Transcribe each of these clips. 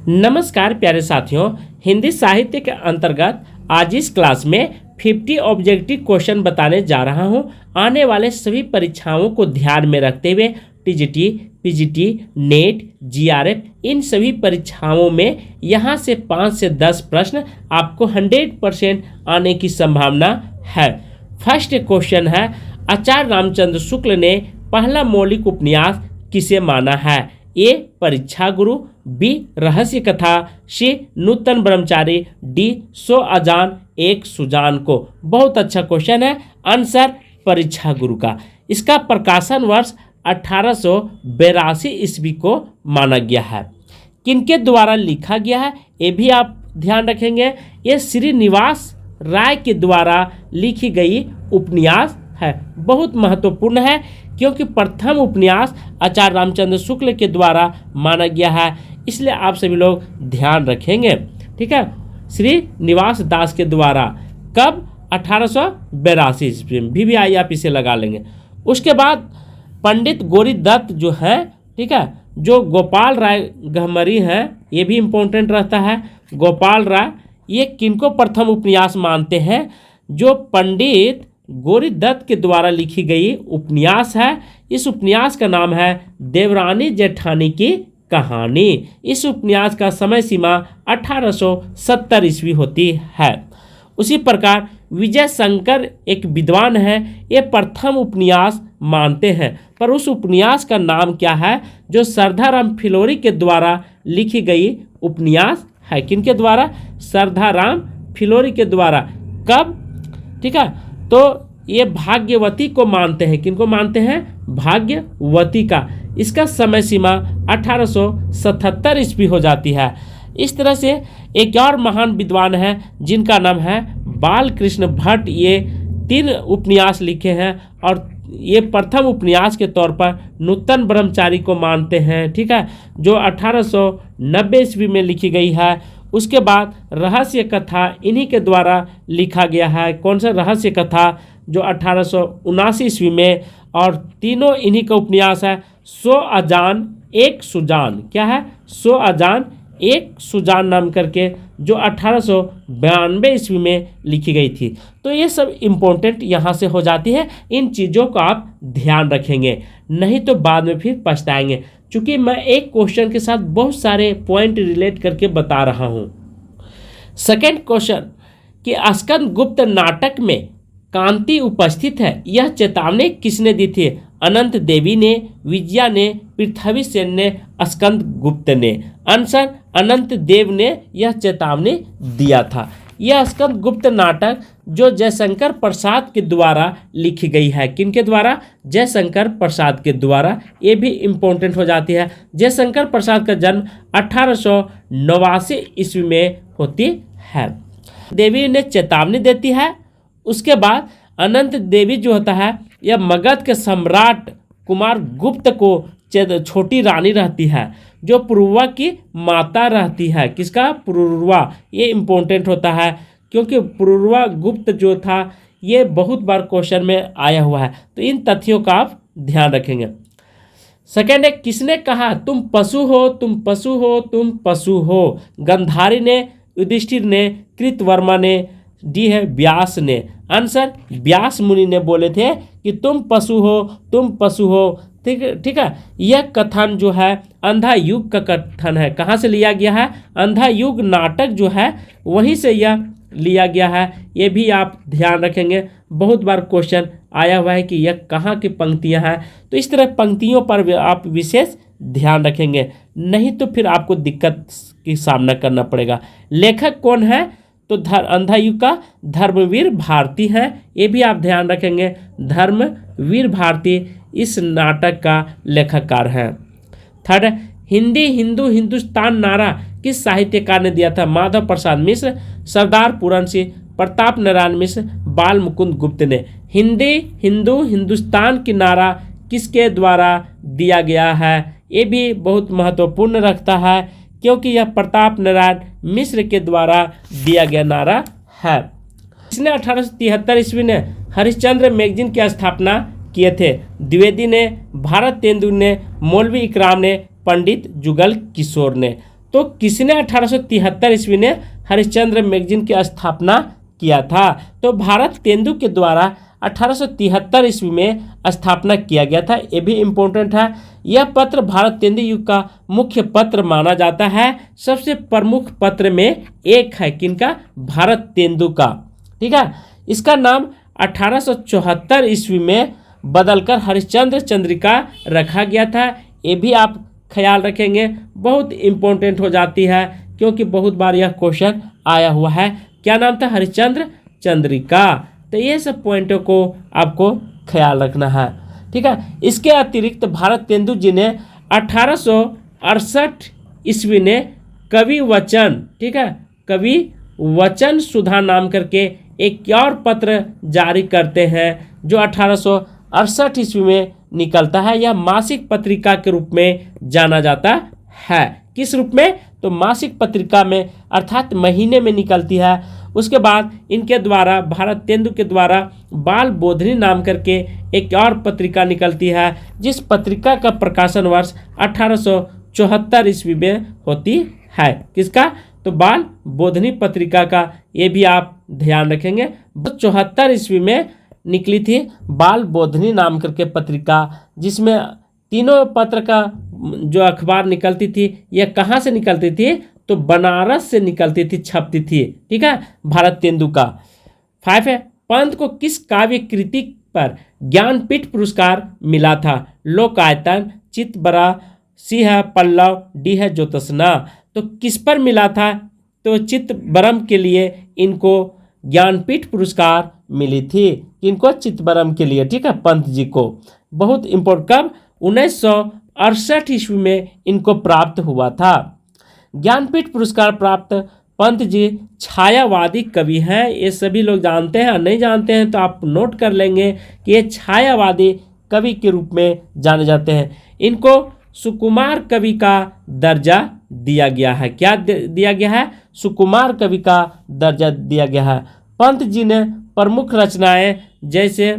नमस्कार प्यारे साथियों, हिंदी साहित्य के अंतर्गत आज इस क्लास में 50 ऑब्जेक्टिव क्वेश्चन बताने जा रहा हूं। आने वाले सभी परीक्षाओं को ध्यान में रखते हुए टीजीटी, पीजीटी, नेट, जीआरएफ इन सभी परीक्षाओं में यहां से 5 से 10 प्रश्न आपको 100% आने की संभावना है। फर्स्ट क्वेश्चन है, आचार्य रामचंद्र शुक्ल ने पहला मौलिक उपन्यास किसे माना है? ए परीक्षा गुरु, बी रहस्य कथा, सी नूतन ब्रह्मचारी, डी सो अजान एक सुजान को। बहुत अच्छा क्वेश्चन है। आंसर परीक्षा गुरु का। इसका प्रकाशन वर्ष 1882 ईस्वी को माना गया है। किनके द्वारा लिखा गया है ये भी आप ध्यान रखेंगे। ये श्रीनिवास राय के द्वारा लिखी गई उपन्यास है। बहुत महत्वपूर्ण है क्योंकि प्रथम उपन्यास आचार्य रामचंद्र शुक्ल के द्वारा माना गया है, इसलिए आप सभी लोग ध्यान रखेंगे। ठीक है, श्रीनिवास दास के द्वारा कब? 1882 ईस्वी में। भी आई आप इसे लगा लेंगे। उसके बाद पंडित गौरी दत्त जो है, ठीक है, जो गोपाल राय गहमरी हैं, ये भी इम्पोर्टेंट रहता है। गोपाल राय ये किनको प्रथम उपन्यास मानते हैं? जो पंडित गौरी दत्त के द्वारा लिखी गई उपन्यास है। इस उपन्यास का नाम है देवरानी जेठानी की कहानी। इस उपन्यास का समय सीमा 1870 ईस्वी होती है। उसी प्रकार विजय शंकर एक विद्वान है, ये प्रथम उपन्यास मानते हैं, पर उस उपन्यास का नाम क्या है? जो सरदाराम फिलोरी के द्वारा लिखी गई उपन्यास है। किनके द्वारा? सरदाराम फिलोरी के द्वारा। कब? ठीक है, तो ये भाग्यवती को मानते हैं। किनको मानते हैं? भाग्यवती का। इसका समय सीमा 1877 ईस्वी हो जाती है। इस तरह से एक और महान विद्वान है जिनका नाम है बालकृष्ण भट्ट। ये 3 उपन्यास लिखे हैं और ये प्रथम उपन्यास के तौर पर नूतन ब्रह्मचारी को मानते हैं। ठीक है, जो 1890 ईस्वी में लिखी गई है। उसके बाद रहस्य कथा इन्हीं के द्वारा लिखा गया है। कौन सा रहस्य कथा? जो 1879 ईस्वी में। और तीनों इन्हीं का उपन्यास है। सो अजान एक सुजान। क्या है? सो अजान एक सुजान नाम करके, जो 1892 ईस्वी में लिखी गई थी। तो ये सब इम्पोर्टेंट यहाँ से हो जाती है। इन चीज़ों को आप ध्यान रखेंगे, नहीं तो बाद में फिर पछताएंगे। चूँकि मैं एक क्वेश्चन के साथ बहुत सारे पॉइंट रिलेट करके बता रहा हूँ। सेकेंड क्वेश्चन कि स्कंद गुप्त नाटक में कांति उपस्थित है, यह चेतावनी किसने दी थी? अनंत देवी ने, विजया ने, पृथ्वी सेन ने, स्कंद गुप्त ने। आंसर अनंत देव ने यह चेतावनी दिया था। यह स्कंद गुप्त नाटक जो जयशंकर प्रसाद के द्वारा लिखी गई है। किनके द्वारा? जयशंकर प्रसाद के द्वारा। ये भी इम्पोर्टेंट हो जाती है। जयशंकर प्रसाद का जन्म 1889 ईस्वी में होती है। देवी ने चेतावनी देती है। उसके बाद अनंत देवी जो होता है, यह मगध के सम्राट कुमार गुप्त को छोटी रानी रहती है, जो पुरुरवा की माता रहती है। किसका? पुरुरवा। ये इम्पोर्टेंट होता है क्योंकि पुरुरवा गुप्त जो था ये बहुत बार क्वेश्चन में आया हुआ है। तो इन तथ्यों का आप ध्यान रखेंगे। सेकेंड है, किसने कहा तुम पशु हो, तुम पशु हो, तुम पशु हो? गंधारी ने, युधिष्ठिर ने, कृतवर्मा ने, डी है व्यास ने। आंसर व्यास मुनि ने बोले थे कि तुम पशु हो, तुम पशु हो। ठीक है, यह कथन जो है अंधा युग का कथन है। कहाँ से लिया गया है? अंधा युग नाटक जो है वहीं से यह लिया गया है। ये भी आप ध्यान रखेंगे। बहुत बार क्वेश्चन आया हुआ है कि यह कहाँ की पंक्तियाँ हैं। तो इस तरह पंक्तियों पर आप विशेष ध्यान रखेंगे, नहीं तो फिर आपको दिक्कत की सामना करना पड़ेगा। लेखक कौन है? तो अंधा युग का धर्मवीर भारती है। ये भी आप ध्यान रखेंगे। धर्मवीर भारती इस नाटक का लेखककार है। थर्ड, हिंदी हिंदू हिंदुस्तान नारा किस साहित्यकार ने दिया था? माधव प्रसाद मिश्र, सरदार पूरन सिंह, प्रताप नारायण मिश्र, बाल मुकुंद गुप्त ने। हिंदी हिंदू हिंदुस्तान की नारा किसके द्वारा दिया गया है? ये भी बहुत महत्वपूर्ण रखता है क्योंकि यह प्रताप नारायण मिश्र के द्वारा दिया गया नारा है। इसने 1873 ईस्वी में हरिश्चंद्र मैगजीन की स्थापना किए थे। द्विवेदी ने, भारत तेंदुल ने, मौलवी इकराम ने, पंडित जुगल किशोर ने। तो किसने 1873 ईस्वी में हरिश्चंद्र मैगजीन की स्थापना किया था? तो भारत तेंदु के द्वारा 1873 ईस्वी में स्थापना किया गया था। ये भी इम्पोर्टेंट है। यह पत्र भारत तेंदु युग का मुख्य पत्र माना जाता है। सबसे प्रमुख पत्र में एक है किनका? भारत तेंदु का। ठीक है। इसका नाम 1874 ईस्वी में बदलकर हरिश्चंद्र चंद्रिका रखा गया था। ये भी आप ख्याल रखेंगे, बहुत इम्पोर्टेंट हो जाती है क्योंकि बहुत बार यह क्वेश्चन आया हुआ है। क्या नाम था? हरिश्चंद्र चंद्रिका। तो ये सब पॉइंटों को आपको ख्याल रखना है। ठीक है। इसके अतिरिक्त भारत तेंदु जी ने 1868 ईस्वी ने कवि वचन, ठीक है, कवि वचन सुधा नाम करके एक और पत्र जारी करते हैं जो 1868 ईस्वी में निकलता है। यह मासिक पत्रिका के रूप में जाना जाता है। किस रूप में? तो मासिक पत्रिका में, अर्थात महीने में निकलती है। उसके बाद इनके द्वारा, भारत तेंदु के द्वारा बाल बोधनी नाम करके एक और पत्रिका निकलती है, जिस पत्रिका का प्रकाशन वर्ष 1874 ईस्वी में होती है। किसका? तो बाल बोधनी पत्रिका का। ये भी आप ध्यान रखेंगे। 74 ईस्वी में निकली थी बाल बोधनी नाम करके पत्रिका, जिसमें तीनों पत्र का जो अखबार निकलती थी, यह कहाँ से निकलती थी? तो बनारस से निकलती थी, छपती थी। ठीक है। भारत तेंदु का 5 है, पंत को किस काव्य कृति पर ज्ञानपीठ पुरस्कार मिला था? लोकायतन, चितबरा, सी है पल्लव, डी है ज्योत्सना। तो किस पर मिला था? तो चितबरम के लिए इनको ज्ञानपीठ पुरस्कार मिली थी। इनको चितबरम के लिए, ठीक है, पंत जी को। बहुत इम्पोर्टेंट। कब? 1968 ईस्वी में इनको प्राप्त हुआ था। ज्ञानपीठ पुरस्कार प्राप्त पंत जी छायावादी कवि हैं। ये सभी लोग जानते हैं, नहीं जानते हैं तो आप नोट कर लेंगे कि ये छायावादी कवि के रूप में जाने जाते हैं। इनको सुकुमार कवि का दर्जा दिया गया है। क्या दिया गया है? सुकुमार कवि का दर्जा दिया गया है। पंत जी ने प्रमुख रचनाएं जैसे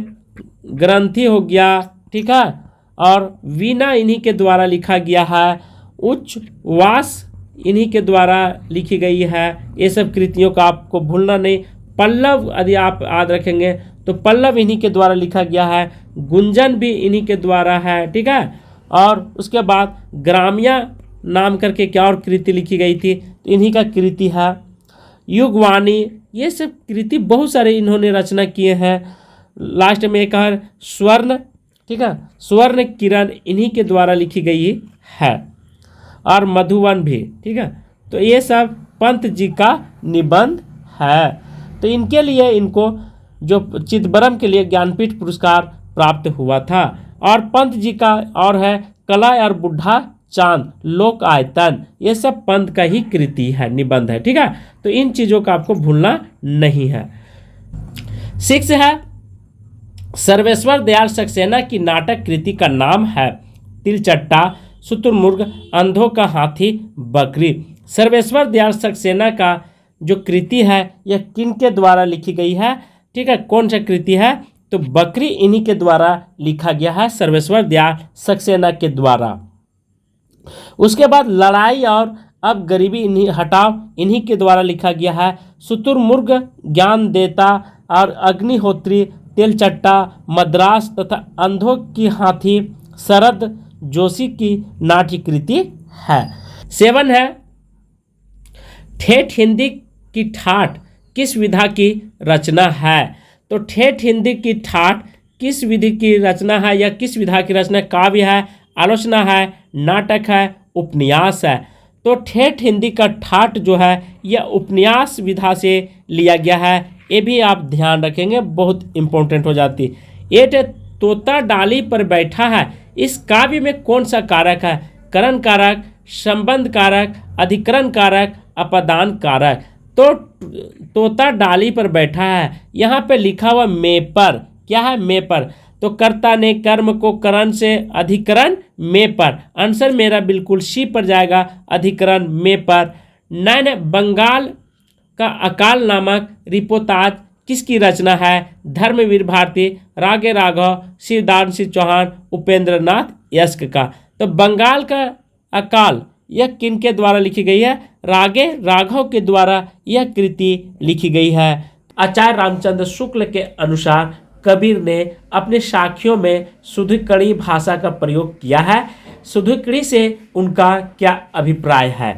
ग्रंथि हो गया, ठीक है, और वीणा इन्हीं के द्वारा लिखा गया है। उच्छ्वास इन्हीं के द्वारा लिखी गई है। ये सब कृतियों का आपको भूलना नहीं। पल्लव यदि आप याद रखेंगे तो पल्लव इन्हीं के द्वारा लिखा गया है। गुंजन भी इन्हीं के द्वारा है। ठीक है। और उसके बाद ग्राम्या नाम करके क्या और कृति लिखी गई थी, तो इन्हीं का कृति है। युगवाणी, ये सब कृति बहुत सारे इन्होंने रचना किए हैं। लास्ट में एक है स्वर्ण, ठीक है, स्वर्ण किरण इन्हीं के द्वारा लिखी गई है। और मधुवन भी, ठीक है। तो ये सब पंत जी का निबंध है। तो इनके लिए, इनको जो चिदंबरम के लिए ज्ञानपीठ पुरस्कार प्राप्त हुआ था। और पंत जी का और है कला और बुढ़ा चांद, लोक आयतन, ये सब पंत का ही कृति है, निबंध है। ठीक है। तो इन चीज़ों का आपको भूलना नहीं है। 6 है, सर्वेश्वर दयाल सक्सेना की नाटक कृति का नाम है तिलचट्टा, शुतुरमुर्ग, अंधों का हाथी, बकरी। सर्वेश्वर दयाल सक्सेना का जो कृति है यह किन के द्वारा लिखी गई है? ठीक है। कौन सा कृति है? तो बकरी इन्हीं के द्वारा लिखा गया है, सर्वेश्वर दयाल सक्सेना के द्वारा। उसके बाद लड़ाई और अब गरीबी इन्हीं हटाओ इन्हीं के द्वारा लिखा गया है। शुतुरमुर्ग ज्ञान देता और अग्निहोत्री, तिलचट्टा, मद्रास तथा अंधों की हाथी शरद जोशी की नाट्य कृति है। 7 है, ठेठ हिंदी की ठाठ किस विधा की रचना है? तो ठेठ हिंदी की ठाठ किस विधि की रचना है या किस विधा की रचना? काव्य है, आलोचना है, नाटक है, उपन्यास है। तो ठेठ हिंदी का ठाठ जो है यह उपन्यास विधा से लिया गया है। ये भी आप ध्यान रखेंगे, बहुत इंपॉर्टेंट हो जाती। 8 है, तोता डाली पर बैठा है। इस काव्य में कौन सा कारक है? करण कारक, संबंध कारक, अधिकरण कारक, अपदान कारक। तो तोता डाली पर बैठा है, यहाँ पे लिखा हुआ में पर, क्या है? में पर। तो कर्ता ने कर्म को करण से अधिकरण में पर, आंसर मेरा बिल्कुल सी पर जाएगा, अधिकरण में पर। 9 है, बंगाल का अकाल नामक रिपोताज किसकी रचना है? धर्मवीर भारती, रागे राघव, शिवदान सिंह चौहान, उपेंद्र नाथ यस्क का। तो बंगाल का अकाल यह किनके द्वारा लिखी गई है? रागे राघव के द्वारा यह कृति लिखी गई है। आचार्य रामचंद्र शुक्ल के अनुसार कबीर ने अपने साखियों में शुद्धकड़ी भाषा का प्रयोग किया है। शुद्धकड़ी से उनका क्या अभिप्राय है?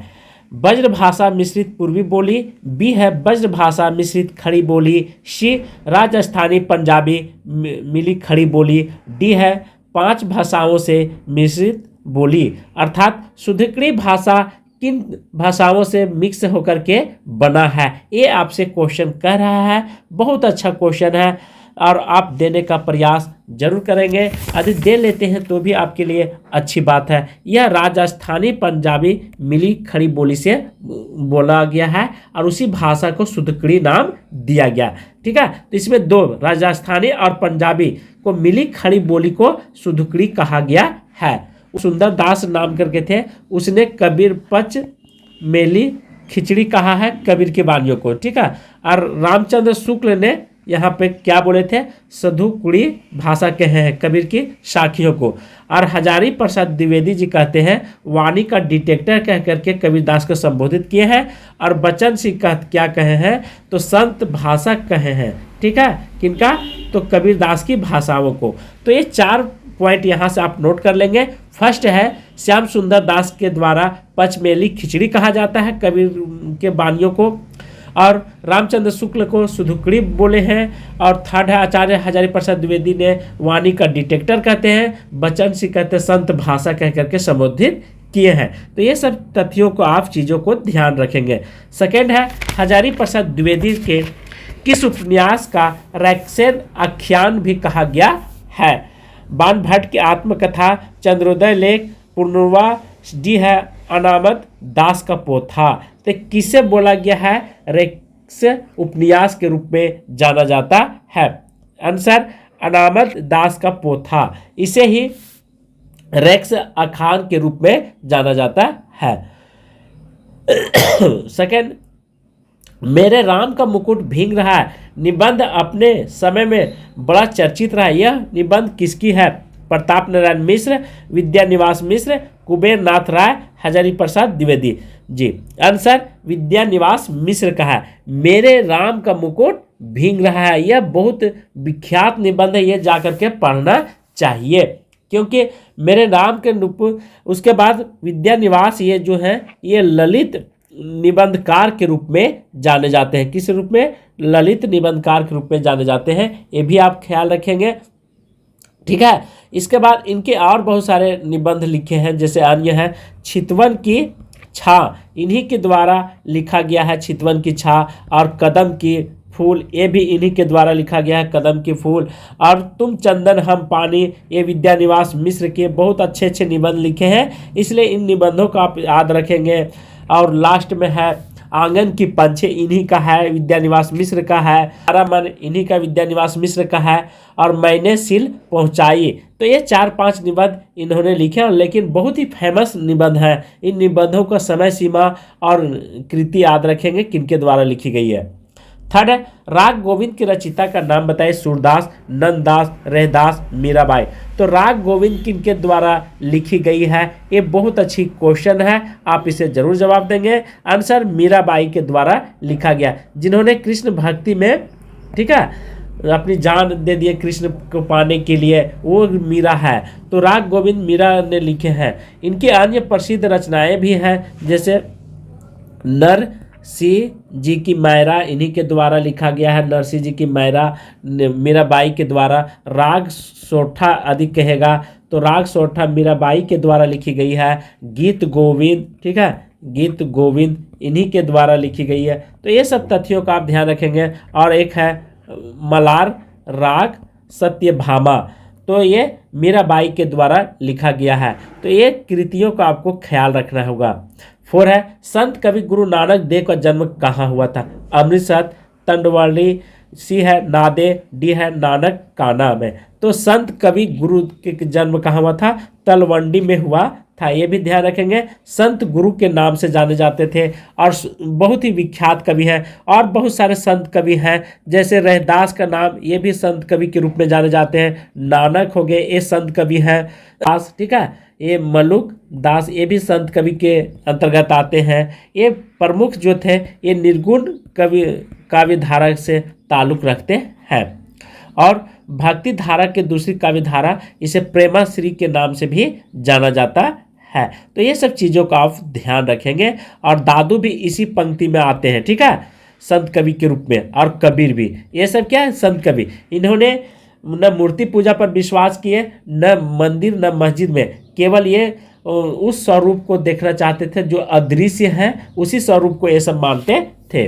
ब्रज भाषा मिश्रित पूर्वी बोली, बी है ब्रज भाषा मिश्रित खड़ी बोली, सी राजस्थानी पंजाबी मिली खड़ी बोली, डी है 5 भाषाओं से मिश्रित बोली। अर्थात शुद्धकड़ी भाषा किन भाषाओं से मिक्स होकर के बना है, ये आपसे क्वेश्चन कह रहा है। बहुत अच्छा क्वेश्चन है और आप देने का प्रयास जरूर करेंगे। यदि दे लेते हैं तो भी आपके लिए अच्छी बात है। यह राजस्थानी पंजाबी मिली खड़ी बोली से बोला गया है और उसी भाषा को शुद्धकड़ी नाम दिया गया। ठीक है, तो इसमें 2 राजस्थानी और पंजाबी को मिली खड़ी बोली को शुद्धकड़ी कहा गया है। सुंदर दास नाम करके थे, उसने कबीर पच मेली खिचड़ी कहा है कबीर की वाणियों को। ठीक है, और रामचंद्र शुक्ल ने यहाँ पे क्या बोले थे? शुद्धकड़ी भाषा कहे हैं कबीर की साखियों को। और हजारी प्रसाद द्विवेदी जी कहते हैं वाणी का डिटेक्टर कह करके कबीरदास को संबोधित किए हैं। और बचन सिंह क्या कहे हैं? तो संत भाषा कहे हैं। ठीक है, किनका? तो कबीरदास की भाषाओं को। तो ये 4 पॉइंट यहाँ से आप नोट कर लेंगे। फर्स्ट है श्याम सुंदर दास के द्वारा पचमेली खिचड़ी कहा जाता है कबीर के वाणियों को, और रामचंद्र शुक्ल को शुद्धकड़ी बोले हैं। और थर्ड है आचार्य हजारी प्रसाद द्विवेदी ने वाणी का डिटेक्टर कहते हैं, बचन सिंह कहते हैं संत भाषा कह करके संबोधित किए हैं। तो ये सब तथ्यों को आप चीज़ों को ध्यान रखेंगे। सेकेंड है हजारी प्रसाद द्विवेदी के किस उपन्यास का रैक्सेन आख्यान भी कहा गया है? बाण भट्ट की आत्मकथा, चंद्रोदय लेख, पूर्णवा, डी है अनामत दास का पोथा। तो किसे बोला गया है? रेक्स उपन्यास के रूप में जाना जाता है। आंसर अनामत दास का पोथा, इसे ही रेक्स अखान के रूप में जाना जाता है। सेकंड, मेरे राम का मुकुट भींग रहा है निबंध अपने समय में बड़ा चर्चित रहा। यह निबंध किसकी है? प्रताप नारायण मिश्र, विद्यानिवास मिश्र, कुबेर नाथ राय, हजारी प्रसाद द्विवेदी जी। आंसर विद्यानिवास मिश्र का है। मेरे राम का मुकुट भींग रहा है, यह बहुत विख्यात निबंध है, यह जाकर के पढ़ना चाहिए। क्योंकि मेरे राम के उसके बाद विद्यानिवास ये जो है ये ललित निबंधकार के रूप में जाने जाते हैं। किस रूप में? ललित निबंधकार के रूप में जाने जाते हैं, ये भी आप ख्याल रखेंगे। ठीक है, इसके बाद इनके और बहुत सारे निबंध लिखे हैं, जैसे अन्य है चितवन की छा, इन्हीं के द्वारा लिखा गया है चितवन की छा। और कदम की फूल, ये भी इन्हीं के द्वारा लिखा गया है कदम की फूल। और तुम चंदन हम पानी, ये विद्यानिवास मिश्र के बहुत अच्छे अच्छे निबंध लिखे हैं, इसलिए इन निबंधों को आप याद रखेंगे। और लास्ट में है आंगन की पंछी, इन्हीं का है, विद्यानिवास मिश्र का है। हमारा मन, इन्हीं का, विद्यानिवास मिश्र का है। और मैंने सिल पहुंचाई, तो ये 4-5 निबंध इन्होंने लिखे हैं, लेकिन बहुत ही फेमस निबंध है। इन निबंधों का समय सीमा और कृति याद रखेंगे किनके द्वारा लिखी गई है। थर्ड है राग गोविंद की रचिता का नाम बताइए। सूरदास, नंददास, रहदास, मीराबाई। तो राग गोविंद किनके द्वारा लिखी गई है? ये बहुत अच्छी क्वेश्चन है, आप इसे जरूर जवाब देंगे। आंसर मीराबाई के द्वारा लिखा गया, जिन्होंने कृष्ण भक्ति में, ठीक है, अपनी जान दे दिए कृष्ण को पाने के लिए, वो मीरा है। तो राग गोविंद मीरा ने लिखे हैं। इनकी अन्य प्रसिद्ध रचनाएं भी हैं, जैसे नरसिंह जी की मायरा, इन्हीं के द्वारा लिखा गया है। नरसिंह जी की मायरा मीराबाई के द्वारा। राग सोठा अधिक कहेगा, तो राग सोठा मीराबाई के द्वारा लिखी गई है। गीत गोविंद, ठीक है, गीत गोविंद इन्हीं के द्वारा लिखी गई है। तो ये सब तथ्यों का आप ध्यान रखेंगे। और एक है मलार राग सत्यभामा, तो ये मीराबाई के द्वारा लिखा गया है। तो ये कृतियों का आपको ख्याल रखना होगा। 4 है संत कवि गुरु नानक देव का जन्म कहाँ हुआ था? अमृतसर, तंडवाली, सी है नादे, डी है नानक काना में। तो संत कवि गुरु के जन्म कहाँ हुआ था? तलवंडी में हुआ था, ये भी ध्यान रखेंगे। संत गुरु के नाम से जाने जाते थे और बहुत ही विख्यात कवि हैं। और बहुत सारे संत कवि हैं, जैसे रहदास का नाम, ये भी संत कवि के रूप में जाने जाते हैं। नानक हो गए, ये संत कवि हैं। दास, ठीक है, ये मलुक दास, ये भी संत कवि के अंतर्गत आते हैं। ये प्रमुख जो थे ये निर्गुण कवि काव्य धारा से ताल्लुक रखते हैं। और भक्ति धारा के दूसरी काव्य धारा इसे प्रेमाश्री के नाम से भी जाना जाता है। तो ये सब चीज़ों का आप ध्यान रखेंगे। और दादू भी इसी पंक्ति में आते हैं, ठीक है, संत कवि के रूप में। और कबीर भी, ये सब क्या है, संत कवि। इन्होंने न मूर्ति पूजा पर विश्वास किए, न मंदिर न मस्जिद में, केवल ये उस स्वरूप को देखना चाहते थे जो अदृश्य है, उसी स्वरूप को ये सब मानते थे।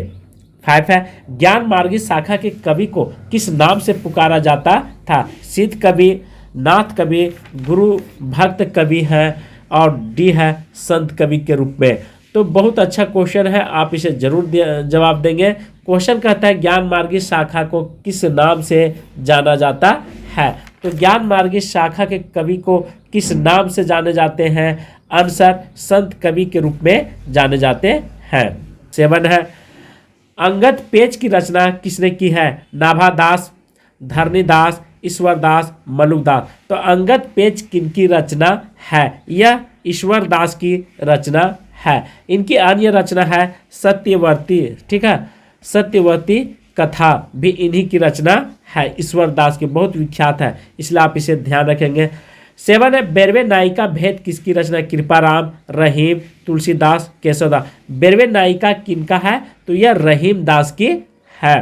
5 है, ज्ञान मार्गी शाखा के कवि को किस नाम से पुकारा जाता था? सिद्ध कवि, नाथ कवि, गुरु भक्त कवि है, और डी है संत कवि के रूप में। तो बहुत अच्छा क्वेश्चन है, आप इसे जरूर जवाब देंगे। क्वेश्चन कहता है ज्ञान मार्गी शाखा को किस नाम से जाना जाता है? तो ज्ञान मार्गी शाखा के कवि को किस नाम से जाने जाते हैं? आंसर संत कवि के रूप में जाने जाते हैं। 7 है, अंगद पेज की रचना किसने की है? नाभादास, धरणीदास, ईश्वरदास, मलुकदास। तो अंगद पेज किनकी रचना है? यह ईश्वरदास की रचना है। इनकी अन्य रचना है सत्यवर्ती, ठीक है, सत्यवर्ती कथा भी इन्हीं की रचना है, ईश्वरदास की, बहुत विख्यात है, इसलिए आप इसे ध्यान रखेंगे। 7 है, बेरवे नायिका भेद किसकी रचना? कृपाराम, रहीम, तुलसीदास, केशवदास। बेरवे नायिका किनका है? तो यह रहीम दास की है।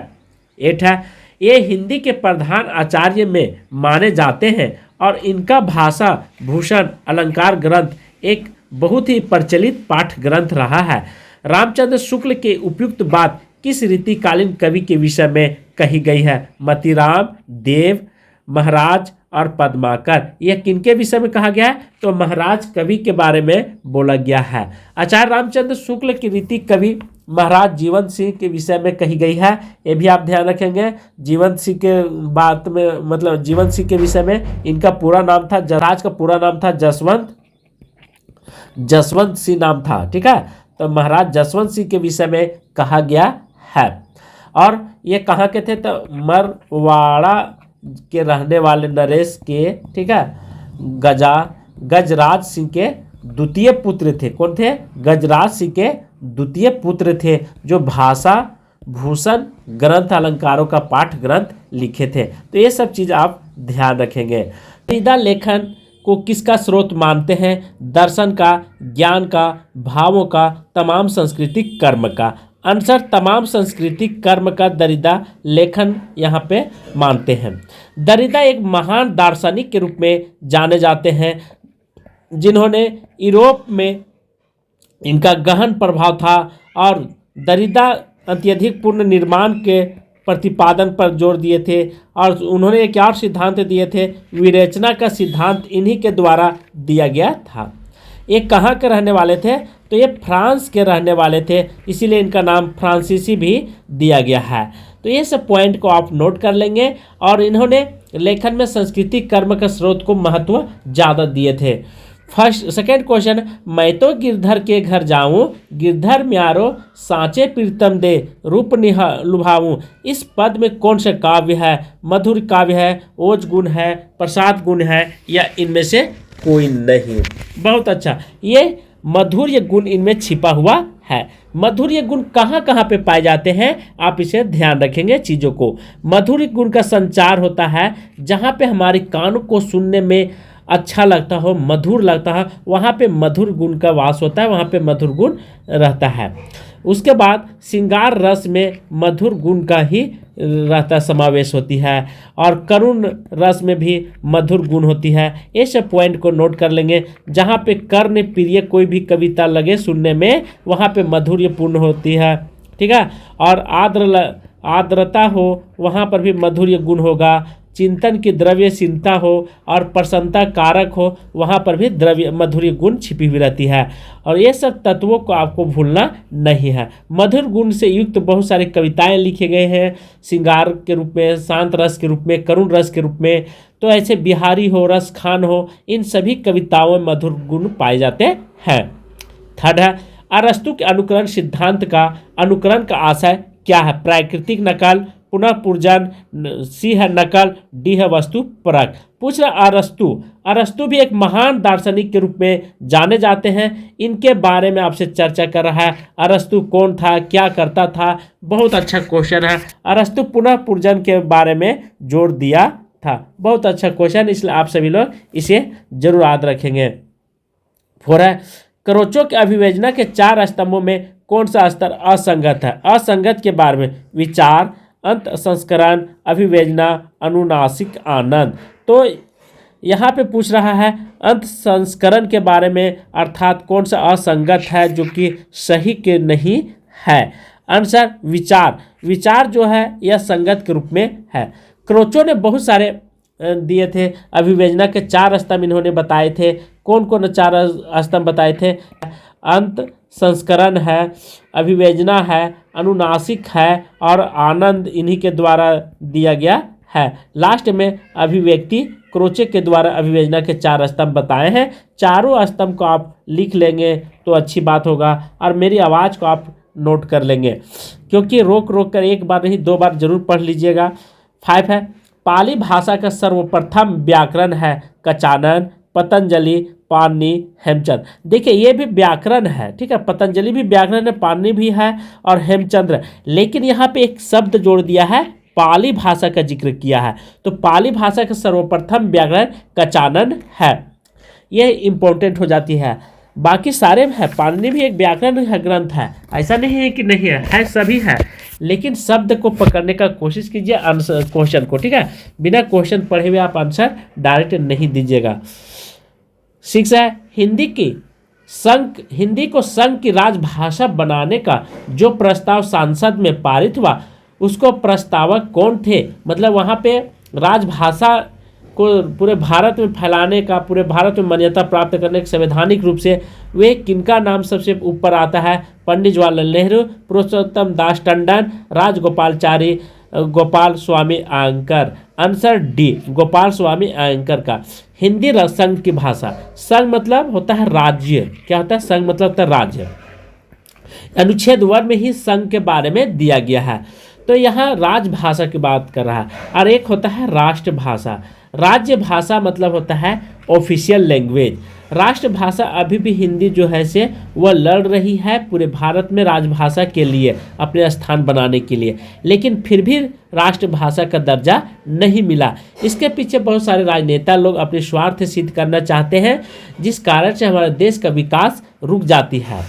8 है, ये हिंदी के प्रधान आचार्य में माने जाते हैं और इनका भाषा भूषण अलंकार ग्रंथ एक बहुत ही प्रचलित पाठ ग्रंथ रहा है। रामचंद्र शुक्ल के उपयुक्त बात किस रीतिकालीन कवि के विषय में कही गई है? मतीराम, देव, महाराज और पद्माकर। यह किनके विषय में कहा गया है? तो महाराज कवि के बारे में बोला गया है। आचार्य रामचंद्र शुक्ल की रीति कवि महाराज जीवंत सिंह के विषय में कही गई है, ये भी आप ध्यान रखेंगे। जीवंत सिंह के बात में, मतलब जीवंत सिंह के विषय में इनका पूरा नाम था, महाराज का पूरा नाम था जसवंत सिंह नाम था, ठीक है। तो महाराज जसवंत सिंह के विषय में कहा गया है। और ये कहाँ के थे? तो मरवाड़ा के रहने वाले नरेश के, ठीक है, गजराज सिंह के द्वितीय पुत्र थे। कौन थे? गजराज सिंह के द्वितीय पुत्र थे, जो भाषा भूषण ग्रंथ अलंकारों का पाठ ग्रंथ लिखे थे। तो ये सब चीज़ आप ध्यान रखेंगे। दरिदा लेखन को किसका स्रोत मानते हैं? दर्शन का, ज्ञान का, भावों का, तमाम सांस्कृतिक कर्म का। आंसर तमाम सांस्कृतिक कर्म का दरिदा लेखन यहाँ पे मानते हैं। दरिदा एक महान दार्शनिक के रूप में जाने जाते हैं, जिन्होंने यूरोप में इनका गहन प्रभाव था। और दरिदा अत्यधिक पूर्ण निर्माण के प्रतिपादन पर जोर दिए थे। और उन्होंने एक और सिद्धांत दिए थे, विवेचना का सिद्धांत इन्हीं के द्वारा दिया गया था। ये कहाँ के रहने वाले थे? तो ये फ्रांस के रहने वाले थे, इसीलिए इनका नाम फ्रांसीसी भी दिया गया है। तो ये सब पॉइंट को आप नोट कर लेंगे। और इन्होंने लेखन में सांस्कृतिक कर्म का स्रोत को महत्व ज़्यादा दिए थे। सेकेंड क्वेश्चन, मैं तो गिरधर के घर जाऊं, गिरधर म्यारो सांचे प्रीतम दे, रूप लुभाऊं। इस पद में कौन सा काव्य है? मधुर काव्य है, ओज गुण है, प्रसाद गुण है, या इनमें से कोई नहीं? बहुत अच्छा, ये मधुर्य गुण इनमें छिपा हुआ है। मधुर्य गुण कहाँ कहाँ पे पाए जाते हैं? आप इसे ध्यान रखेंगे चीज़ों को। मधुर्य गुण का संचार होता है जहाँ पे हमारे कानों को सुनने में अच्छा लगता हो, मधुर लगता है, वहाँ पे मधुर गुण का वास होता है, वहाँ पे मधुर गुण रहता है। उसके बाद श्रृंगार रस में मधुर गुण का ही रहता समावेश होती है। और करुण रस में भी मधुर गुण होती है। ये सब पॉइंट को नोट कर लेंगे। जहाँ पे कर्ण प्रिय कोई भी कविता लगे सुनने में, वहाँ पे मधुर्यपूर्ण होती है, ठीक है। और आर्द्रता हो, वहाँ पर भी मधुर्य गुण होगा। चिंतन की द्रव्यशीलता हो और प्रसन्नता कारक हो, वहाँ पर भी द्रव्य मधुर्य गुण छिपी हुई रहती है। और ये सब तत्वों को आपको भूलना नहीं है। मधुर गुण से युक्त बहुत सारी कविताएं लिखे गए हैं, श्रृंगार के रूप में, शांत रस के रूप में, करुण रस के रूप में। तो ऐसे बिहारी हो, रस खान हो, इन सभी कविताओं में मधुर गुण पाए जाते हैं। थर्ड है, अरस्तु के अनुकरण सिद्धांत का अनुकरण का आशय क्या है? प्राकृतिक नकल, पुनः पुर्जन, सी है नकल, डी है वस्तु परक। पूछ रहा अरस्तु। अरस्तु भी एक महान दार्शनिक के रूप में जाने जाते हैं। इनके बारे में आपसे चर्चा कर रहा है। अरस्तु कौन था, क्या करता था, बहुत अच्छा क्वेश्चन है। अरस्तु पुनः पुर्जन के बारे में जोर दिया था, बहुत अच्छा क्वेश्चन, इसलिए आप सभी लोग इसे जरूर याद रखेंगे। फोर है क्रोचो के अभिव्यंजना के 4 स्तंभों में कौन सा स्तर असंगत है। असंगत के बारे में विचार, अंत संस्करण, अभिव्यंजना, अनुनासिक आनंद। तो यहाँ पे पूछ रहा है अंत संस्करण के बारे में, अर्थात कौन सा असंगत है जो कि सही के नहीं है। आंसर विचार। विचार जो है यह संगत के रूप में है। क्रोचो ने बहुत सारे दिए थे, अभिव्यंजना के 4 स्तंभ इन्होंने बताए थे। कौन कौन 4 स्तंभ बताए थे? अंत संस्करण है, अभिव्यंजना है, अनुनासिक है और आनंद इन्हीं के द्वारा दिया गया है। लास्ट में अभिव्यक्ति क्रोचे के द्वारा अभिव्यंजना के 4 स्तंभ बताए हैं। चारों स्तंभ को आप लिख लेंगे तो अच्छी बात होगा, और मेरी आवाज़ को आप नोट कर लेंगे, क्योंकि रोक रोक कर एक बार नहीं 2 बार जरूर पढ़ लीजिएगा। 5 है पाली भाषा का सर्वप्रथम व्याकरण है कचानन, पतंजलि, पाणिनि, हेमचंद्र। देखिए ये भी व्याकरण है, ठीक है, पतंजलि भी व्याकरण है, पाणिनि भी है और हेमचंद्र, लेकिन यहाँ पे एक शब्द जोड़ दिया है, पाली भाषा का जिक्र किया है। तो पाली भाषा का सर्वप्रथम व्याकरण कचानन है, यह इंपॉर्टेंट हो जाती है। बाकी सारे है, पाणिनि भी एक व्याकरण ग्रंथ है, ऐसा नहीं है कि नहीं है सभी है, लेकिन शब्द को पकड़ने का कोशिश कीजिए आंसर क्वेश्चन को, ठीक है। बिना क्वेश्चन पढ़े हुए आप आंसर डायरेक्ट नहीं दीजिएगा। 6 है हिंदी को संघ की राजभाषा बनाने का जो प्रस्ताव संसद में पारित हुआ उसको प्रस्तावक कौन थे। मतलब वहाँ पे राजभाषा को पूरे भारत में फैलाने का, पूरे भारत में मान्यता प्राप्त करने के संवैधानिक रूप से वे किनका नाम सबसे ऊपर आता है? पंडित जवाहरलाल नेहरू, पुरुषोत्तम दास टंडन, राजगोपालचारी, गोपाल स्वामी अयंकर। आंसर डी, गोपाल स्वामी अयंकर का। हिंदी संघ की भाषा। संघ मतलब होता है राज्य, क्या होता है? संघ मतलब होता है राज्य। अनुच्छेद 1 में ही संघ के बारे में दिया गया है। तो यहाँ राजभाषा की बात कर रहा है, और एक होता है राष्ट्रभाषा। राज्य भाषा मतलब होता है ऑफिशियल लैंग्वेज। राष्ट्रभाषा अभी भी हिंदी जो है से वह लड़ रही है पूरे भारत में राजभाषा के लिए, अपने स्थान बनाने के लिए, लेकिन फिर भी राष्ट्रभाषा का दर्जा नहीं मिला। इसके पीछे बहुत सारे राजनेता लोग अपने स्वार्थ सिद्ध करना चाहते हैं, जिस कारण से हमारे देश का विकास रुक जाती है,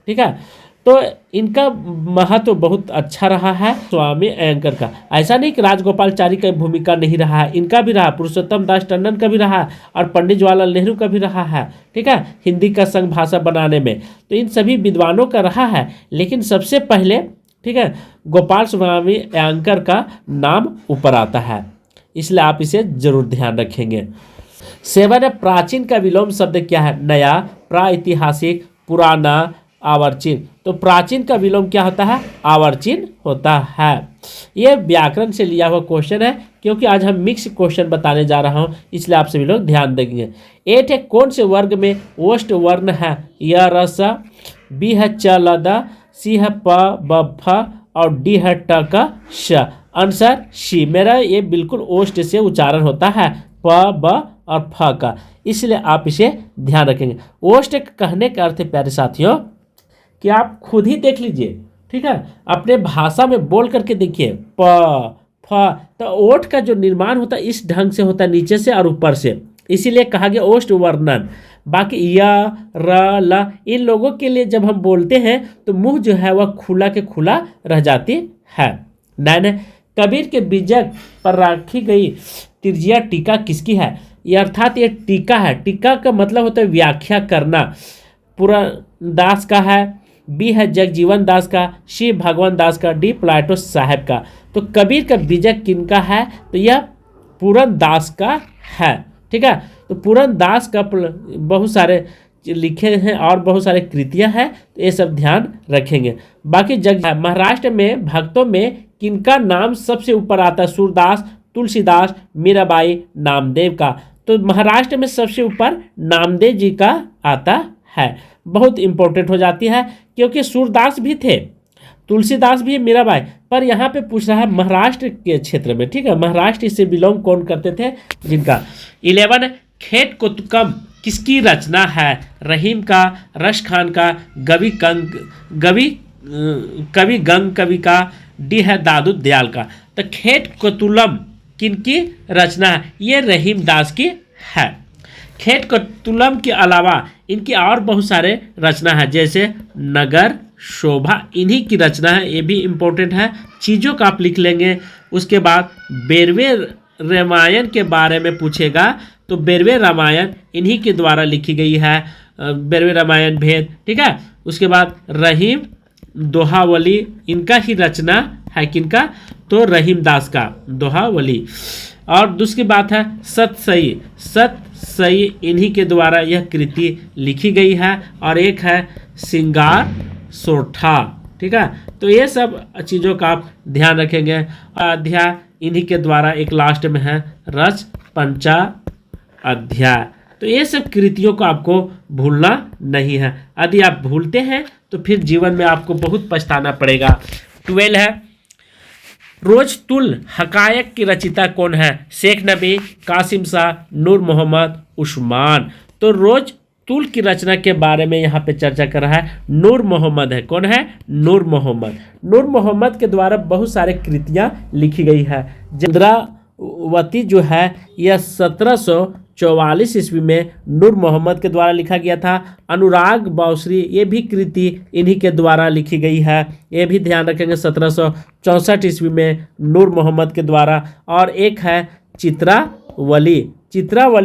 ठीक है। तो इनका महत्व बहुत अच्छा रहा है स्वामी अयंकर का। ऐसा नहीं कि राजगोपालचारी का भूमिका नहीं रहा है, इनका भी रहा, पुरुषोत्तम दास टंडन का भी रहा है और पंडित जवाहरलाल नेहरू का भी रहा है, ठीक है, हिंदी का संघ भाषा बनाने में। तो इन सभी विद्वानों का रहा है, लेकिन सबसे पहले, ठीक है, गोपाल स्वामी अयंकर का नाम ऊपर आता है, इसलिए आप इसे जरूर ध्यान रखेंगे। 7 है प्राचीन का विलोम शब्द क्या है? नया, प्राइतिहासिक, पुराना, आवर्चीन। तो प्राचीन का विलोम क्या होता है? आवर्चीन होता है। यह व्याकरण से लिया हुआ क्वेश्चन है, क्योंकि आज हम मिक्स क्वेश्चन बताने जा रहा हूं, इसलिए आप सभी लोग ध्यान देंगे। 8 है कौन से वर्ग में ओष्ठ वर्ण है? य र स, बी है च ल द, सी है प ब फ और डी है ट क श। Answer C. मेरा ये बिल्कुल ओष्ठ से उच्चारण होता है, प ब और फ का, इसलिए आप इसे ध्यान रखेंगे। ओष्ठ कहने का अर्थ है प्यारे साथियों कि आप खुद ही देख लीजिए, ठीक है, अपने भाषा में बोल करके देखिए, प फ। तो ओठ का जो निर्माण होता है इस ढंग से होता है, नीचे से और ऊपर से, इसीलिए कहा गया ओष्ठ वर्णन। बाकी य र ल इन लोगों के लिए जब हम बोलते हैं तो मुंह जो है वह खुला के खुला रह जाती है। 9 कबीर के बीजक पर रखी गई तिरजिया टीका किसकी है? ये अर्थात ये टीका है। टीका का मतलब होता है व्याख्या करना। पुरनदास का है, बी है जगजीवन दास का, सी भगवान दास का, डी प्लाटो साहब का। तो कबीर का बीजक किनका है? तो यह पुरनदास का है, ठीक है। तो पुरनदास का बहुत सारे लिखे हैं और बहुत सारे कृतियां हैं, तो ये सब ध्यान रखेंगे। बाकी महाराष्ट्र में भक्तों में किनका नाम सबसे ऊपर आता है? सूरदास, तुलसीदास, मीराबाई, नामदेव का। तो महाराष्ट्र में सबसे ऊपर नामदेव जी का आता है। बहुत इंपॉर्टेंट हो जाती है, क्योंकि सूरदास भी थे, तुलसीदास भी है, मीराबाई, पर यहाँ पे पूछ रहा है महाराष्ट्र के क्षेत्र में, ठीक है, महाराष्ट्र से बिलोंग कौन करते थे जिनका। 11 खेत कोतुकम किसकी रचना है? रहीम का, रश खान का, कवि गंग कवि का, डी है दादू दयाल का। तो खेत कोतुलम किनकी रचना है? ये रहीम दास की है। खेत कोतुलम के अलावा इनकी और बहुत सारे रचना है, जैसे नगर शोभा इन्हीं की रचना है, ये भी इम्पोर्टेंट है, चीज़ों का आप लिख लेंगे। उसके बाद बेरवे रामायण के बारे में पूछेगा तो बेरवे रामायण इन्हीं के द्वारा लिखी गई है, बेरवे रामायण भेद, ठीक है। उसके बाद रहीम दोहावली इनका ही रचना है, किनका? तो रहीम दास का दोहावली। और दूसरी बात है सतसई इन्हीं के द्वारा यह कृति लिखी गई है। और एक है सिंगार सोठा, ठीक है। तो ये सब चीज़ों का आप ध्यान रखेंगे। अध्याय इन्हीं के द्वारा एक लास्ट में है रच पंचा अध्याय। तो ये सब कृतियों को आपको भूलना नहीं है, यदि आप भूलते हैं तो फिर जीवन में आपको बहुत पछताना पड़ेगा। 12 है रोज तुल हकायक की रचिता कौन है? शेख नबी, कासिम शाह, नूर मोहम्मद, उस्मान। तो रोज तुल की रचना के बारे में यहाँ पे चर्चा कर रहा है, नूर मोहम्मद है। कौन है? नूर मोहम्मद। नूर मोहम्मद के द्वारा बहुत सारे कृतियाँ लिखी गई है। चंद्रावती जो है यह 1744 ईस्वी में नूर मोहम्मद के द्वारा लिखा गया था। अनुराग बावसरी ये भी कृति इन्हीं के द्वारा लिखी गई है, ये भी ध्यान रखेंगे, 1764 ईस्वी में नूर मोहम्मद के द्वारा। और एक है चित्रावली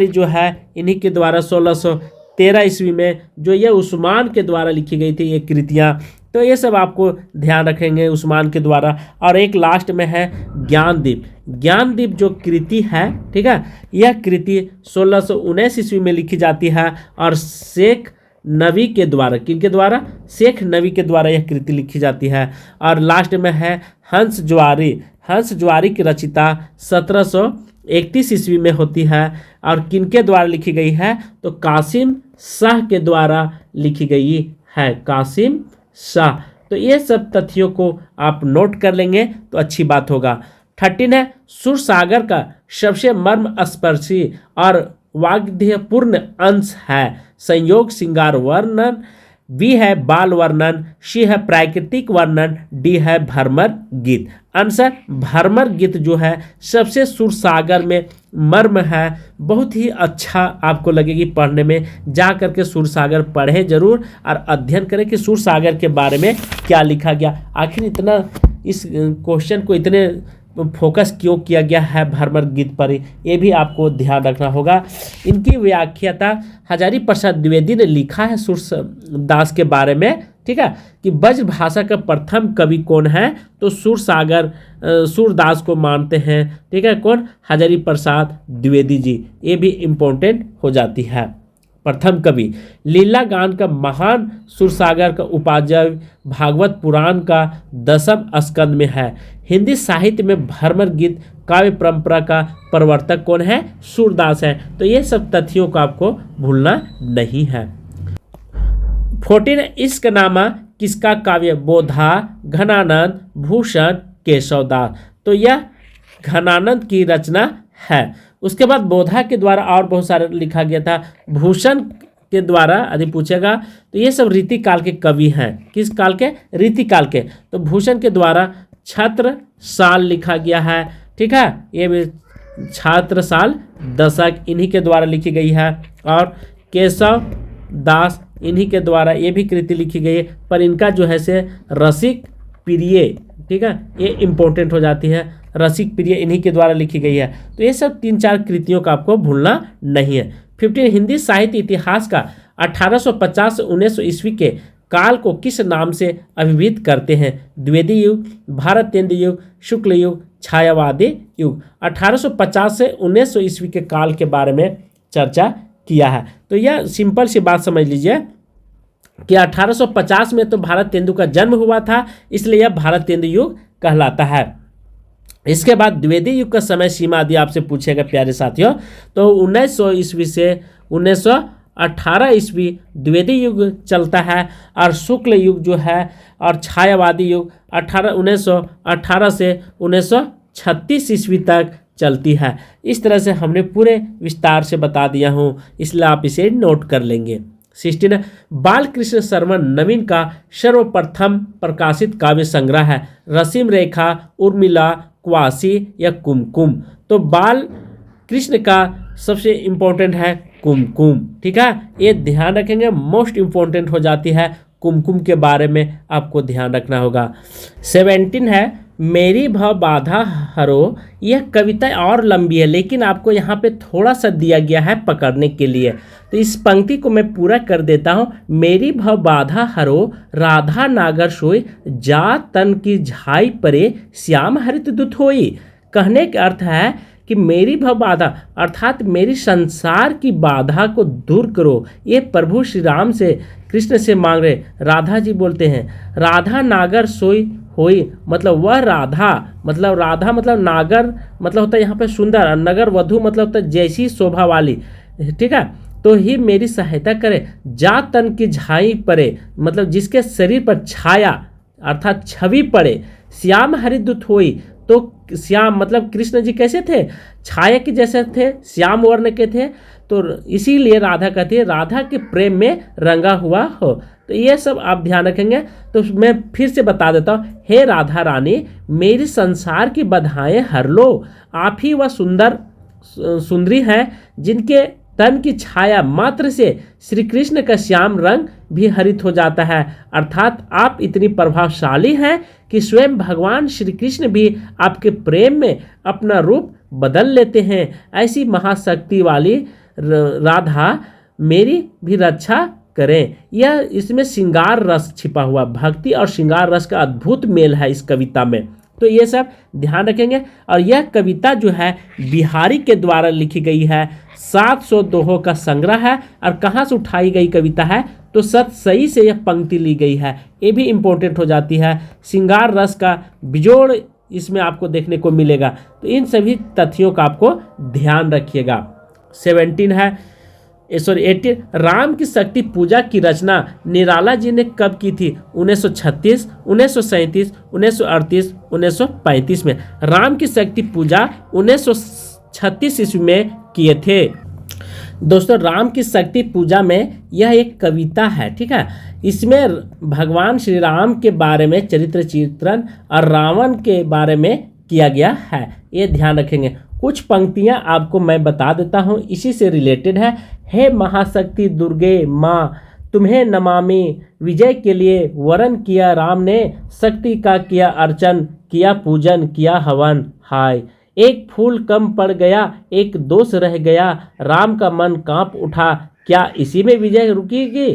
जो है इन्हीं के द्वारा 1613 ईस्वी में, जो ये उस्मान के द्वारा लिखी गई थी ये कृतियाँ। तो ये सब आपको ध्यान रखेंगे उस्मान के द्वारा। और एक लास्ट में है ज्ञानदीप जो कृति है, ठीक है, यह कृति 1619 ईस्वी में लिखी जाती है और शेख नबी के द्वारा, किनके द्वारा? शेख नबी के द्वारा यह कृति लिखी जाती है। और लास्ट में है हंस ज्वारी की रचिता 1731 ईस्वी में होती है और किनके द्वारा लिखी गई है? तो कासिम शाह के द्वारा लिखी गई है, कासिम शाह। तो ये सब तथ्यों को आप नोट कर लेंगे तो अच्छी बात होगा। 13 है सुरसागर का सबसे मर्मस्पर्शी और वाग्देयपूर्ण अंश है संयोग श्रृंगार वर्णन, बी है बाल वर्णन, सी है प्राकृतिक वर्णन, डी है भ्रमर गीत। आंसर भ्रमर गीत जो है सबसे सुरसागर में मर्म है, बहुत ही अच्छा आपको लगेगी पढ़ने में। जा करके सुरसागर पढ़े जरूर और अध्ययन करें कि सुरसागर के बारे में क्या लिखा गया, आखिर इतना इस क्वेश्चन को इतने फोकस क्यों किया गया है भ्रमर गीत पर, ये भी आपको ध्यान रखना होगा। इनकी व्याख्याता हजारी प्रसाद द्विवेदी ने लिखा है सूरदास के बारे में, ठीक है, कि ब्रज भाषा का प्रथम कवि कौन है? तो सूरदास को मानते हैं, ठीक है। कौन? हजारी प्रसाद द्विवेदी जी, ये भी इम्पोर्टेंट हो जाती है। प्रथम कवि लीला गान का महान सुरसागर का उपाध्याय भागवत पुराण का 10वें स्कंद में है। हिंदी साहित्य में भ्रमर गीत काव्य परंपरा का प्रवर्तक कौन है? सूरदास है। तो ये सब तथ्यों को आपको भूलना नहीं है। 14 इश्कनामा किसका काव्य? बोधा, घनानंद, भूषण, केशवदास। तो यह घनानंद की रचना है। उसके बाद बोधा के द्वारा और बहुत सारे लिखा गया था। भूषण के द्वारा यदि पूछेगा तो ये सब रीतिकाल के कवि हैं। किस काल के? रीतिकाल के। तो भूषण के द्वारा छत्रसाल लिखा गया है, ठीक है, ये भी छत्रसाल दशक इन्हीं के द्वारा लिखी गई है। और केशव दास इन्हीं के द्वारा ये भी कृति लिखी गई है, पर इनका जो है से रसिक प्रिय, ठीक है, ये इम्पोर्टेंट हो जाती है, रसिक प्रिय इन्हीं के द्वारा लिखी गई है। तो ये सब 3-4 कृतियों का आपको भूलना नहीं है। 15 हिंदी साहित्य इतिहास का 1850 से 1900 ईस्वी के काल को किस नाम से अभिहित करते हैं? द्विवेदी युग, भारतेंद्र युग, शुक्ल युग, छायावादी युग। 1850 से 1900 ईस्वी के काल के बारे में चर्चा किया है। तो यह सिंपल सी बात समझ लीजिए कि 1850 में तो भारतेंदु का जन्म हुआ था, इसलिए यह भारतेंदु युग कहलाता है। इसके बाद द्विवेदी युग का समय सीमा यदि आपसे पूछेगा प्यारे साथियों, तो 1900 ईस्वी से 1900 1918 ईस्वी द्विवेदी युग चलता है और शुक्ल युग जो है और छायावादी युग 1918 से 1936 ईस्वी तक चलती है। इस तरह से हमने पूरे विस्तार से बता दिया हूँ, इसलिए आप इसे नोट कर लेंगे। 16 बालकृष्ण शर्मा नवीन का सर्वप्रथम प्रकाशित काव्य संग्रह है रसीम रेखा, उर्मिला, क्वासी या कुमकुम। तो बाल कृष्ण का सबसे इम्पोर्टेंट है कुमकुम, ठीक है, ये ध्यान रखेंगे, मोस्ट इम्पोर्टेंट हो जाती है कुमकुम के बारे में आपको ध्यान रखना होगा। 17 है मेरी भव बाधा हरो। यह कविता और लंबी है लेकिन आपको यहाँ पे थोड़ा सा दिया गया है पकड़ने के लिए, तो इस पंक्ति को मैं पूरा कर देता हूँ। मेरी भव बाधा हरो राधा नागर सोई, जा तन की झाई परे श्याम हरित दुत होई। कहने का अर्थ है कि मेरी भव बाधा अर्थात मेरी संसार की बाधा को दूर करो। ये प्रभु श्री राम से, कृष्ण से मांग रहे। राधा जी बोलते हैं राधा नागर सोई होई, मतलब वह राधा, मतलब नागर मतलब होता है यहाँ पे सुंदर, और नगर वधु मतलब होता है जैसी शोभा वाली, ठीक है, तो ही मेरी सहायता करे। जा तन की झाई पड़े, मतलब जिसके शरीर पर छाया अर्थात छवि पड़े। श्याम हरिदूत होई, तो श्याम मतलब कृष्ण जी कैसे थे, छाया के जैसे थे, श्याम वर्ण के थे, तो इसीलिए राधा कहती है राधा के प्रेम में रंगा हुआ हो। तो ये सब आप ध्यान रखेंगे। तो मैं फिर से बता देता हूँ, हे राधा रानी मेरी संसार की बधाएं हर लो। आप ही वह सुंदरी हैं जिनके तन की छाया मात्र से श्री कृष्ण का श्याम रंग भी हरित हो जाता है। अर्थात आप इतनी प्रभावशाली हैं कि स्वयं भगवान श्री कृष्ण भी आपके प्रेम में अपना रूप बदल लेते हैं। ऐसी महाशक्ति वाली राधा मेरी भी रक्षा करें। यह इसमें श्रृंगार रस छिपा हुआ, भक्ति और श्रृंगार रस का अद्भुत मेल है इस कविता में, तो ये सब ध्यान रखेंगे। और यह कविता जो है बिहारी के द्वारा लिखी गई है, 700 दोहों का संग्रह है। और कहाँ से उठाई गई कविता है, तो सतसई से यह पंक्ति ली गई है, ये भी इम्पोर्टेंट हो जाती है। श्रृंगार रस का बिजोड़ इसमें आपको देखने को मिलेगा, तो इन सभी तथ्यों का आपको ध्यान रखिएगा। 18 राम की शक्ति पूजा की रचना निराला जी ने कब की थी? 1936, 1937, 1938, 1935 में। राम की शक्ति पूजा 1936 ईस्वी में किए थे। दोस्तों राम की शक्ति पूजा में यह एक कविता है, ठीक है, इसमें भगवान श्री राम के बारे में चरित्र चित्रण और रावण के बारे में किया गया है, ये ध्यान रखेंगे। कुछ पंक्तियां आपको मैं बता देता हूं, इसी से रिलेटेड है। हे महाशक्ति दुर्गे माँ तुम्हें नमामि, विजय के लिए वरण किया राम ने, शक्ति का किया अर्चन, किया पूजन, किया हवन। हाय एक फूल कम पड़ गया, एक दोष रह गया, राम का मन कांप उठा, क्या इसी में विजय रुकेगी?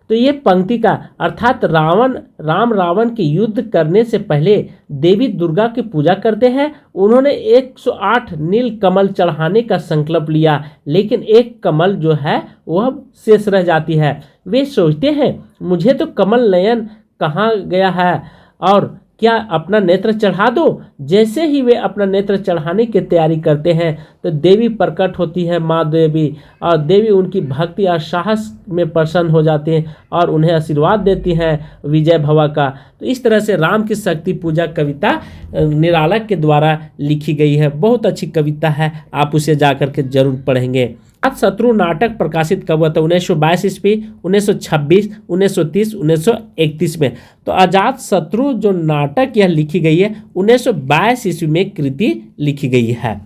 तो ये पंक्ति का अर्थात राम रावण के युद्ध करने से पहले देवी दुर्गा की पूजा करते हैं। उन्होंने 108 नील कमल चढ़ाने का संकल्प लिया, लेकिन एक कमल जो है वह शेष रह जाती है। वे सोचते हैं मुझे तो कमल नयन कहाँ गया है, और क्या अपना नेत्र चढ़ा दो? जैसे ही वे अपना नेत्र चढ़ाने की तैयारी करते हैं तो देवी प्रकट होती है, माँ देवी, और देवी उनकी भक्ति और साहस में प्रसन्न हो जाती हैं और उन्हें आशीर्वाद देती हैं विजय भवा का। तो इस तरह से राम की शक्ति पूजा कविता निराला के द्वारा लिखी गई है, बहुत अच्छी कविता है, आप उसे जाकर के जरूर पढ़ेंगे। शत्रु नाटक प्रकाशित कब हुआ था? 1922 ईस्वी, 1926, 1930, 1931 में। तो अजात शत्रु जो नाटक यह लिखी गई है 1922 ईस्वी में कृति लिखी गई है।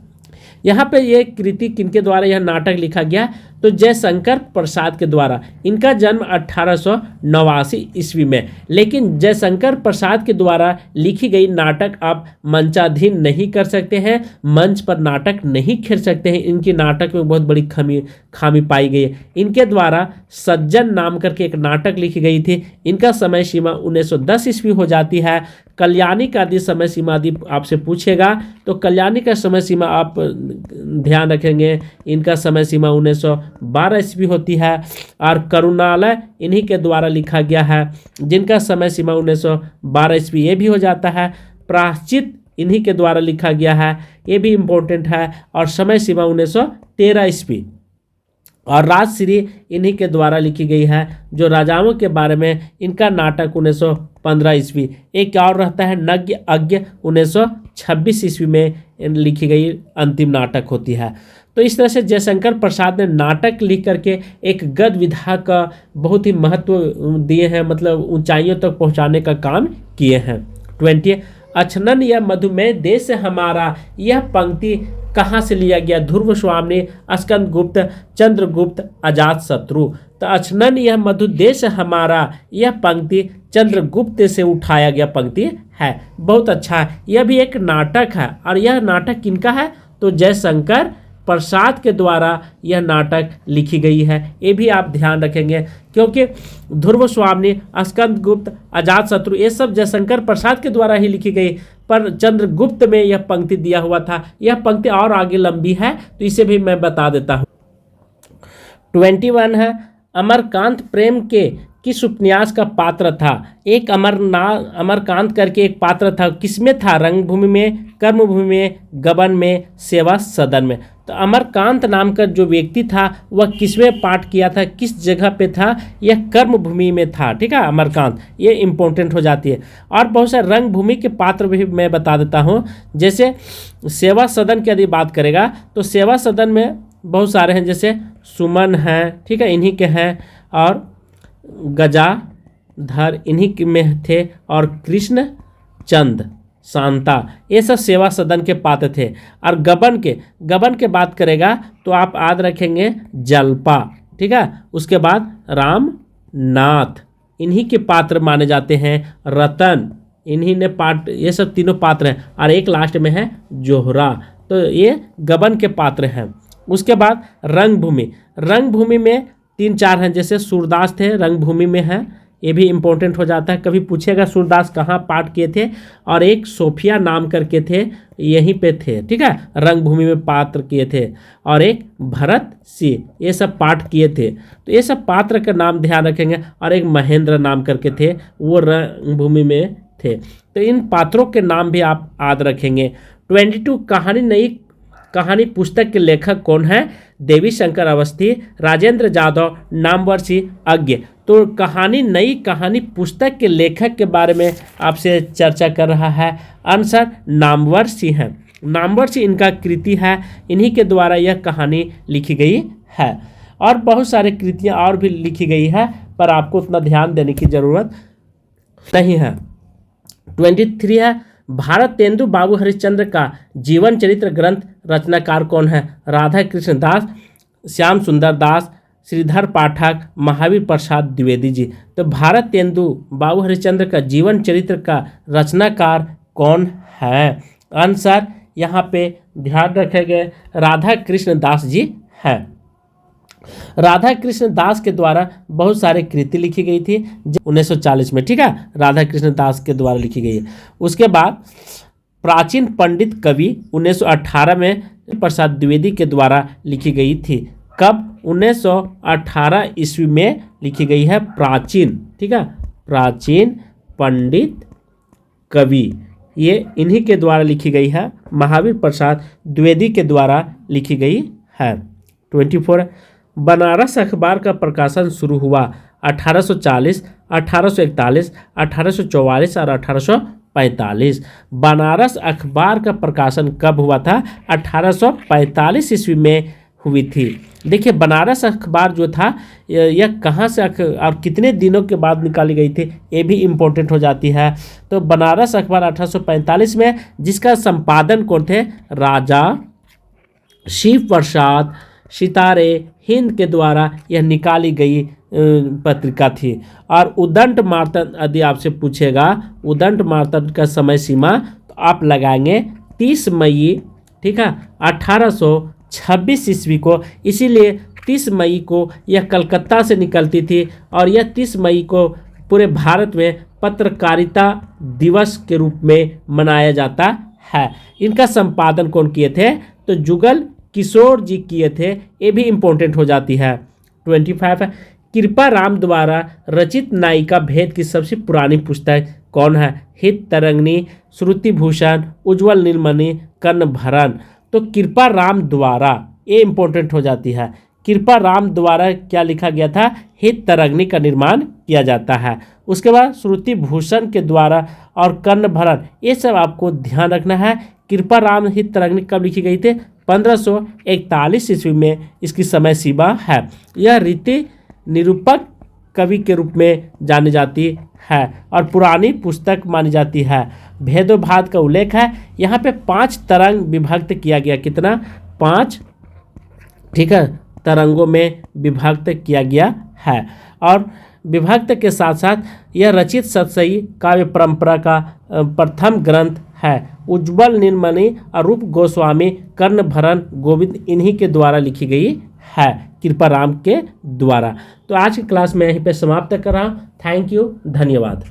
यहाँ पे ये कृति किनके द्वारा यह नाटक लिखा गया? तो जयशंकर प्रसाद के द्वारा। इनका जन्म 1889 ईस्वी में, लेकिन जयशंकर प्रसाद के द्वारा लिखी गई नाटक आप मंचाधीन नहीं कर सकते हैं, मंच पर नाटक नहीं खेल सकते हैं। इनकी नाटक में बहुत बड़ी खामी पाई गई है। इनके द्वारा सज्जन नाम करके एक नाटक लिखी गई थी। इनका समय सीमा 1910 ईस्वी हो जाती है। कल्याणी का यदि समय सीमा यदि आपसे पूछेगा तो कल्याणी का समय सीमा आप ध्यान रखेंगे, इनका समय सीमा 1912 ईस्वी होती है। और करुणालय इन्हीं के द्वारा लिखा गया है, जिनका समय सीमा 1912 ईस्वी ये भी हो जाता है। प्रायश्चित इन्हीं के द्वारा लिखा गया है, ये भी इम्पोर्टेंट है, और समय सीमा 1913 ईस्वी। और राजश्री इन्हीं के द्वारा लिखी गई है, जो राजाओं के बारे में इनका नाटक 1915 ईस्वी। एक और रहता है नज्ञ अज्ञ 1926 ईस्वी में लिखी गई अंतिम नाटक होती है। तो इस तरह से जयशंकर प्रसाद ने नाटक लिख करके एक गद्य विधा का बहुत ही महत्व दिए हैं, मतलब ऊंचाइयों तक पहुंचाने का काम किए हैं। 20 अछनन यह मधुमेह देश हमारा, यह पंक्ति कहाँ से लिया गया? ध्रुव स्वामी, स्कंद गुप्त, चंद्रगुप्त, अजात शत्रु। तो अछनन यह मधु देश हमारा, यह पंक्ति चंद्रगुप्त से उठाया गया पंक्ति है। बहुत अच्छा है। यह भी एक नाटक है, और यह नाटक किनका है? तो जयशंकर प्रसाद के द्वारा यह नाटक लिखी गई है। ये भी आप ध्यान रखेंगे, क्योंकि ध्रुव स्वामी, स्कंद गुप्त, अजात शत्रु ये सब जयशंकर प्रसाद के द्वारा ही लिखी गई, पर चंद्रगुप्त में यह पंक्ति दिया हुआ था। यह पंक्ति और आगे लंबी है, तो इसे भी मैं बता देता हूँ। 21 है अमरकांत प्रेम के किस उपन्यास का पात्र था? एक अमरकांत करके एक पात्र था, किसमें था? रंगभूमि में, कर्मभूमि में, गबन में, सेवा सदन में। तो अमरकांत नाम का जो व्यक्ति था वह किसमें पाठ किया था, किस जगह पे था? यह कर्मभूमि में था। ठीक है, अमरकांत, ये इंपॉर्टेंट हो जाती है। और बहुत सारे रंगभूमि के पात्र भी मैं बता देता हूँ। जैसे सेवा सदन की यदि बात करेगा तो सेवा सदन में बहुत सारे हैं, जैसे सुमन हैं, ठीक है, इन्हीं के हैं, और गजाधर इन्हीं में थे, और कृष्ण चंद, शांता, ये सब सेवा सदन के पात्र थे। और गबन के बात करेगा तो आप याद रखेंगे जलपा, ठीक है। उसके बाद रामनाथ इन्हीं के पात्र माने जाते हैं। रतन इन्हीं ने पाठ, ये सब तीनों पात्र हैं। और एक लास्ट में है जोहरा, तो ये गबन के पात्र हैं। उसके बाद रंगभूमि में 3-4 हैं, जैसे सूरदास थे, रंगभूमि में है, ये भी इम्पोर्टेंट हो जाता है। कभी पूछेगा सूरदास कहाँ पाठ किए थे, और एक सोफिया नाम करके थे, यहीं पे थे, ठीक है, रंगभूमि में पात्र किए थे। और एक भरत सिंह, ये सब पाठ किए थे। तो ये सब पात्र का नाम ध्यान रखेंगे। और एक महेंद्र नाम करके थे, वो रंगभूमि में थे। तो इन पात्रों के नाम भी आप याद रखेंगे। 22 नई कहानी पुस्तक के लेखक कौन है? देवी शंकर अवस्थी, राजेंद्र जाधव, नामवर सिंह, अज्ञ। तो नई कहानी पुस्तक के लेखक के बारे में आपसे चर्चा कर रहा है। आंसर नामवर सिंह है। नामवर सिंह इनका कृति है, इन्हीं के द्वारा यह कहानी लिखी गई है। और बहुत सारी कृतियाँ और भी लिखी गई है, पर आपको उतना ध्यान देने की जरूरत नहीं है। 23 है भारत तेंदु बाबू हरिश्चंद्र का जीवन चरित्र ग्रंथ रचनाकार कौन है? राधा कृष्ण दास, श्याम सुंदर दास, श्रीधर पाठक, महावीर प्रसाद द्विवेदी जी। तो भारत तेंदु बाबू हरिश्चंद्र का जीवन चरित्र का रचनाकार कौन है? आंसर यहाँ पे ध्यान रखेंगे, राधा कृष्ण दास जी हैं। राधा कृष्ण दास के द्वारा बहुत सारे कृति लिखी गई थी 1940 में, ठीक है, राधा कृष्ण दास के द्वारा लिखी गई है। उसके बाद प्राचीन पंडित कवि 1918 में प्रसाद द्विवेदी के द्वारा लिखी गई थी। कब? 1918 ईस्वी में लिखी गई है प्राचीन, ठीक है, प्राचीन पंडित कवि, ये इन्हीं के द्वारा लिखी गई है, महावीर प्रसाद द्विवेदी के द्वारा लिखी गई है। 24 बनारस अखबार का प्रकाशन शुरू हुआ 1840, 1841, 1844 और 1845। बनारस अखबार का प्रकाशन कब हुआ था? 1845 ईस्वी में हुई थी। देखिए बनारस अखबार जो था यह कहाँ से और कितने दिनों के बाद निकाली गई थी, ये भी इम्पोर्टेंट हो जाती है। तो बनारस अखबार 1845 में, जिसका संपादन कौन थे? राजा शिव प्रसाद सितारे हिंद के द्वारा यह निकाली गई पत्रिका थी। और उदंड मार्तन यदि आपसे पूछेगा उदंड मार्तन का समय सीमा, तो आप लगाएंगे 30 मई, ठीक है, 1826 ईस्वी को। इसीलिए 30 मई को यह कलकत्ता से निकलती थी, और यह 30 मई को पूरे भारत में पत्रकारिता दिवस के रूप में मनाया जाता है। इनका संपादन कौन किए थे? तो जुगल किशोर जी किए थे, ये भी इम्पोर्टेंट हो जाती है। 25 है कृपा राम द्वारा रचित नायिका भेद की सबसे पुरानी पुस्तक कौन है? हित तरंगिणी, श्रुति भूषण, उज्ज्वल नीलमणि, कर्णभरण। तो कृपा राम द्वारा, ये इम्पोर्टेंट हो जाती है। कृपा राम द्वारा क्या लिखा गया था, हित तरंगिणी का निर्माण किया जाता है। उसके बाद श्रुति भूषण के द्वारा और कर्ण भरण, ये सब आपको ध्यान रखना है। कृपा राम हित तरंगिणी कब लिखी गई थी, 1541 ईस्वी में इसकी समय सीमा है। यह रीति निरूपक कवि के रूप में जानी जाती है और पुरानी पुस्तक मानी जाती है। भेदोभाद का उल्लेख है। यहाँ पे 5 तरंग विभक्त किया गया, कितना, 5, ठीक है, तरंगों में विभक्त किया गया है। और विभक्त के साथ साथ यह रचित सतसई काव्य परंपरा का प्रथम ग्रंथ है। उज्ज्वल नीलमणि, अरूप गोस्वामी, कर्ण भरण, गोविंद, इन्हीं के द्वारा लिखी गई है, कृपा राम के द्वारा। तो आज की क्लास में यहीं पे समाप्त कर रहा हूँ। थैंक यू, धन्यवाद।